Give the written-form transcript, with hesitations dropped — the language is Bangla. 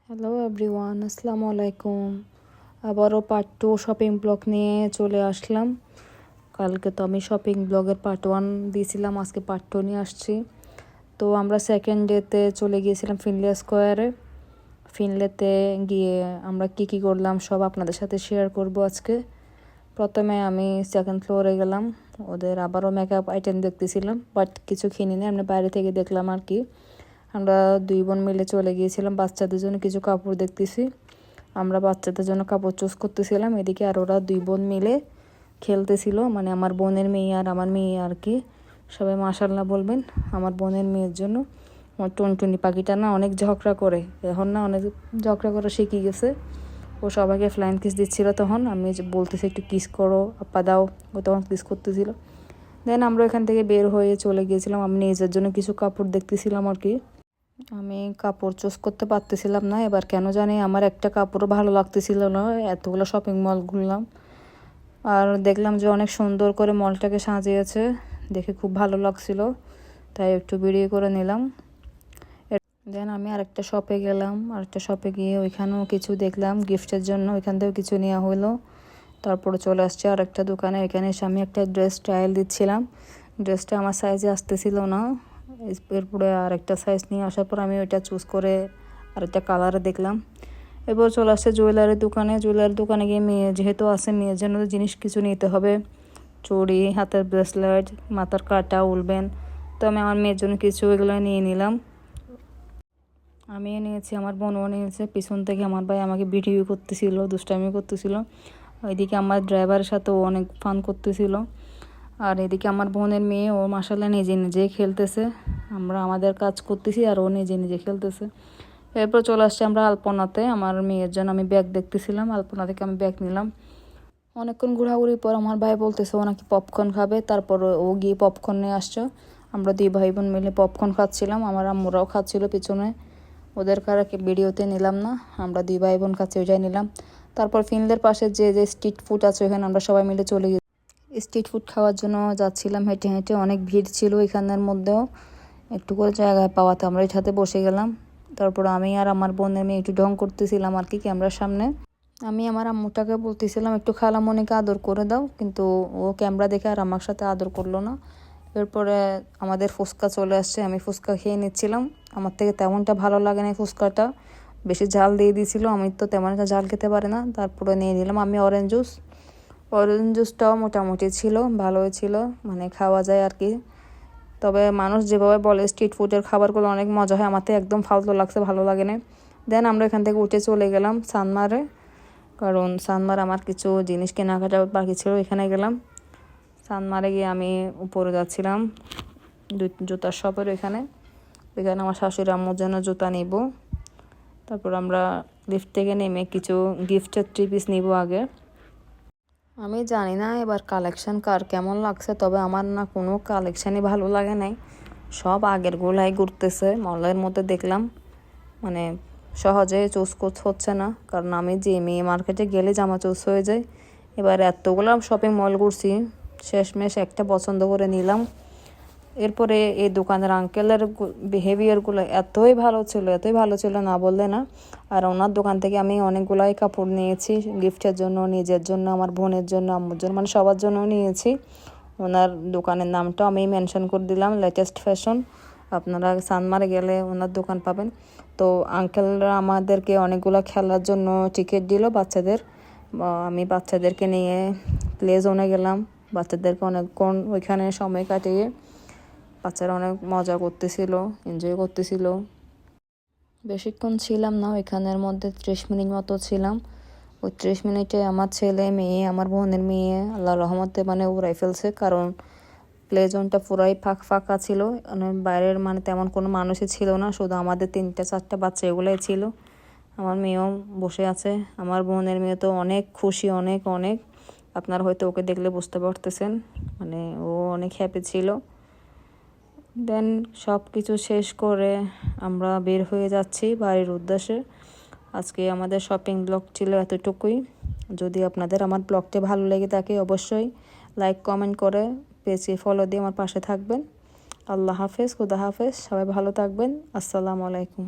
হ্যালো এভরিওয়ান, আসসালামু আলাইকুম। আবারও পার্ট 2 শপিং ব্লগ নিয়ে চলে আসলাম। কালকে তো আমি শপিং ব্লগের পার্ট 1 দিয়েছিলাম, আজকে পার্ট 2 নিয়ে আসছি। তো আমরা সেকেন্ড ডেতে চলে গিয়েছিলাম ফিনলে স্কোয়ারে। ফিনলেতে গিয়ে আমরা কি করলাম সব আপনাদের সাথে শেয়ার করব আজকে। প্রথমে আমি সেকেন্ড ফ্লোরে গেলাম, ওদের আবারও মেকআপ আইটেম দেখতেছিলাম, বাট কিছু কিনিনি, আমরা বাইরে থেকে দেখলাম আর কি। আমরা 2 বোন মিলে চলে গিয়েছিলাম বাচ্চাদের জন্য কিছু কাপড় দেখতেছি। আমরা বাচ্চাদের জন্য কাপড় চুজ করতেছিলাম, এদিকে আর ওরা 2 বোন মিলে খেলতেছিল, মানে আমার বোনের মেয়ে আর আমার মেয়ে আর কি। সবাই মাশাআল্লাহ বলবেন আমার বোনের মেয়ের জন্য। আমার টুনটুনি পাখিটা না অনেক ঝগড়া করে, এখন না অনেক ঝগড়া করা শিখে গেছে। ও সবাইকে ফ্লাইং কিস দিচ্ছিল, তখন আমি যে বলতেছি একটু কিস করো আপা দাও, ও তখন কিস করতেছিল। দেন আমরা এখান থেকে বের হয়ে চলে গিয়েছিলাম, আমি নিজের জন্য কিছু কাপড় দেখতেছিলাম আর কি। আমি কাপড় চুজ করতে পারতেছিলাম না, এবার কেন জানি আমার একটা কাপড়ও ভালো লাগতেছিল না। এতগুলো শপিং মল ঘুরলাম আর দেখলাম যে অনেক সুন্দর করে মলটাকে সাজিয়েছে, দেখে খুব ভালো লাগছিল, তাই একটু ভিডিও করে নিলাম। দেন আমি আরেকটা শপে গেলাম, আরেকটা শপে গিয়ে ওইখানেও কিছু দেখলাম গিফটের জন্য, ওইখান থেকেও কিছু নেওয়া হলো। তারপরে চলে আসছে আরেকটা দোকানে, এখানে এসে আমি একটা ড্রেস ট্রায়াল দিচ্ছিলাম। ড্রেসটা আমার সাইজে আসতেছিল না, এরপরে আরেকটা সাইজ নিয়ে আসার পর আমি ওইটা চুজ করে আরেকটা কালারে দেখলাম। এরপর চলে আসছে জুয়েলারির দোকানে। জুয়েলারির দোকানে গিয়ে মেয়ে যেহেতু আছে, মেয়ের জন্য জিনিস কিছু নিতে হবে, চুড়ি, হাতের ব্রেসলেট, মাথার কাঁটা, উলবেন। তো আমি আমার মেয়ের জন্য কিছু এগুলো নিয়ে নিলাম। আমিও নিয়েছি, আমার বোনও নিয়েছে। পিছন থেকে আমার ভাই আমাকে ভিডিও করতেছিল, দুষ্টামি করতেছিল। ওইদিকে আমার ড্রাইভারের সাথেও অনেক ফান করতেছিল। আর এদিকে আমার বোনের মেয়ে, ও মাশাআল্লাহ নিজে নিজে খেলতেছে। আমরা আমাদের কাজ করতেছি আর ও নিজে নিজে খেলতেছে। এরপর চলে আসছে আমরা আলপনাতে, আমার মেয়ের জন্য আমি ব্যাগ দেখতেছিলাম। আলপনা থেকে আমি ব্যাগ নিলাম। অনেকক্ষণ ঘোরাঘুরির পর আমার ভাই বলতেছে ও নাকি পপকর্ন খাবে, তারপর ও গিয়ে পপকর্ন নিয়ে আসছে। আমরা 2 ভাই বোন মিলে পপকর্ন খাচ্ছিলাম, আমার আম্মুরাও খাচ্ছিল পিছনে। ওদের কারকে ভিডিওতে নিলাম না, আমরা 2 ভাই বোন খাচ্ছি, ওইটাই নিলাম। তারপর ফিনলের পাশে যে যে স্ট্রিট ফুড আছে ওখানে আমরা সবাই মিলে চলে গেছি। স্ট্রিট ফুড খাওয়ার জন্য যাচ্ছিলাম হেঁটে হেঁটে, অনেক ভিড় ছিল এখানের মধ্যেও। একটু করে জায়গায় পাওয়াতে আমরা এটাতে বসে গেলাম। তারপর আমি আর আমার বোনের মেয়ে একটু ঢং করতেছিলাম আর কি ক্যামেরার সামনে। আমি আমার আম্মুটাকে বলতেছিলাম একটু খালামণিকে আদর করে দাও, কিন্তু ও ক্যামেরা দেখে আর আমার সাথে আদর করলো না। এরপরে আমাদের ফুচকা চলে আসছে, আমি ফুচকা খেয়ে নিচ্ছিলাম। আমার থেকে তেমনটা ভালো লাগে না ফুচকাটা, বেশি ঝাল দিয়ে দিয়েছিল, আমি তো তেমন একটা ঝাল খেতে পারি না। তারপরে নিয়ে নিলাম আমি অরেঞ্জ জুস। অরেঞ্জ জুসটাও মোটামুটি ছিল, ভালোই ছিল, মানে খাওয়া যায় আর কি। তবে মানুষ যেভাবে বলে স্ট্রিট ফুডের খাবারগুলো অনেক মজা হয়, আমার তো একদম ফালতু লাগছে, ভালো লাগে না। দেন আমরা এখান থেকে উঠে চলে গেলাম সানমারে, কারণ সানমার আমার কিছু জিনিস কেনাকাটা বাকি ছিল, এখানে গেলাম। সানমারে গিয়ে আমি উপরে যাচ্ছিলাম জুতার শপের ওইখানে আমার শাশুড়ি আম্মুর জন্য জুতা নিব। তারপর আমরা লিফট থেকে নেমে কিছু গিফটের 3 পিস নিব আগে। আমি জানি না এবার কালেকশন কার কেমন লাগছে, তবে আমার না কোনো কালেকশানই ভালো লাগে নাই, সব আগের গোলাই ঘুরতেছে মলের মধ্যে দেখলাম, মানে সহজে চুজ করতে হচ্ছে না, কারণ আমি যে মেয়ে মার্কেটে গেলে জামা চুজ হয়ে যায়। এবার এতগুলো শপিং মল ঘুরছি, শেষমেশ একটা পছন্দ করে নিলাম। এরপরে এই দোকানের আঙ্কেলের বিহেভিয়ারগুলো এতই ভালো ছিল না বললে না। আর ওনার দোকান থেকে আমি অনেকগুলাই কাপড় নিয়েছি গিফটের জন্য, নিজের জন্য, আমার বোনের জন্য, আম্মুর জন্য, মানে সবার জন্য নিয়েছি। ওনার দোকানের নামটাও আমি মেনশন করে দিলাম, লেটেস্ট ফ্যাশন। আপনারা সানমারে গেলে ওনার দোকান পাবেন। তো আঙ্কেলরা আমাদেরকে অনেকগুলো খেলার জন্য টিকিট দিল বাচ্চাদের। আমি বাচ্চাদেরকে নিয়ে প্লে জোনে গেলাম, বাচ্চাদেরকে অনেকক্ষণ ওইখানে সময় কাটিয়ে বাচ্চারা অনেক মজা করতেছিল, এনজয় করতেছিল। বেশিক্ষণ ছিলাম না ওইখানের মধ্যে, 30 মিনিট মতো ছিলাম। ওই 30 মিনিটে আমার ছেলে মেয়ে, আমার বোনের মেয়ে আল্লাহর রহমতে মানে উড়াই ফেলছে, কারণ প্লে জোনটা পুরাই ফাঁকা ছিল, মানে বাইরের মানে তেমন কোনো মানুষই ছিল না, শুধু আমাদের 3-4টা বাচ্চা এগুলোই ছিল। আমার মেয়েও বসে আছে, আমার বোনের মেয়ে তো অনেক খুশি, অনেক অনেক, আপনারা হয়তো ওকে দেখলে বুঝতে পারতেছেন, মানে ও অনেক হ্যাপি ছিল। দেন সব কিছু শেষ করে আমরা বের হয়ে যাচ্ছি বাড়ির উদ্দেশ্যে। আজকে আমাদের শপিং ব্লগ ছিল এতটুকুই। যদি আপনাদের আমার ব্লগটি ভালো লেগে থাকে অবশ্যই লাইক কমেন্ট করে পেজে ফলো দিয়ে আমার পাশে থাকবেন। আল্লাহ হাফেজ, খুদা হাফেজ, সবাই ভালো থাকবেন। আসসালামু আলাইকুম।